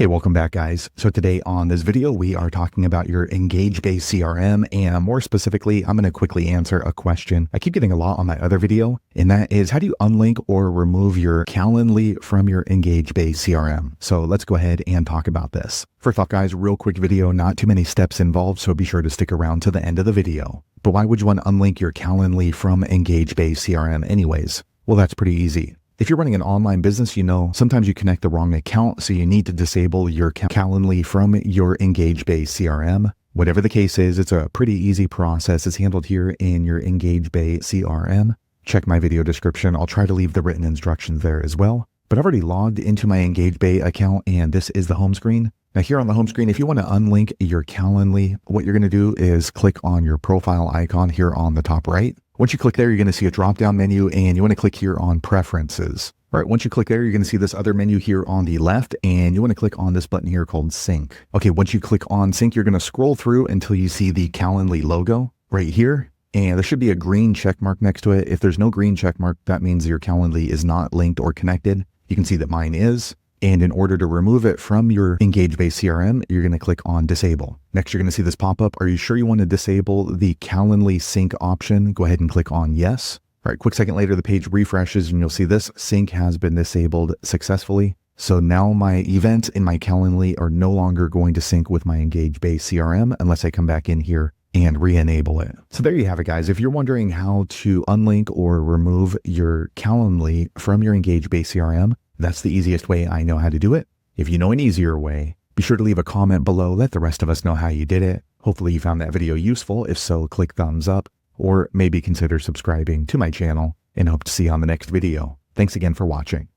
Hey, welcome back, guys. So today on this video, we are talking about your EngageBay CRM, and more specifically, I'm going to quickly answer a question I keep getting a lot on my other video, and that is, how do you unlink or remove your Calendly from your EngageBay CRM? So let's go ahead and talk about this. First off, guys, real quick video, not too many steps involved, so be sure to stick around to the end of the video. But why would you want to unlink your Calendly from EngageBay CRM anyways? Well, that's pretty easy. If you're running an online business, you know, sometimes you connect the wrong account, so you need to disable your Calendly from your EngageBay CRM. Whatever the case is, it's a pretty easy process. It's handled here in your EngageBay CRM. Check my video description. I'll try to leave the written instructions there as well. But I've already logged into my EngageBay account, and this is the home screen. Now here on the home screen, if you want to unlink your Calendly, what you're going to do is click on your profile icon here on the top right. Once you click there, you're going to see a drop-down menu, and you want to click here on Preferences. All right, once you click there, you're going to see this other menu here on the left, and you want to click on this button here called Sync. Okay, once you click on Sync, you're going to scroll through until you see the Calendly logo right here, and there should be a green check mark next to it. If there's no green check mark, that means your Calendly is not linked or connected. You can see that mine is. And in order to remove it from your EngageBay CRM, you're going to click on Disable. Next, you're going to see this pop up. Are you sure you want to disable the Calendly sync option? Go ahead and click on Yes. All right, quick second later, the page refreshes and you'll see this sync has been disabled successfully. So now my events in my Calendly are no longer going to sync with my EngageBay CRM unless I come back in here and re-enable it. So there you have it, guys. If you're wondering how to unlink or remove your Calendly from your EngageBay CRM, that's the easiest way I know how to do it. If you know an easier way, be sure to leave a comment below. Let the rest of us know how you did it. Hopefully you found that video useful. If so, click thumbs up or maybe consider subscribing to my channel, and hope to see you on the next video. Thanks again for watching.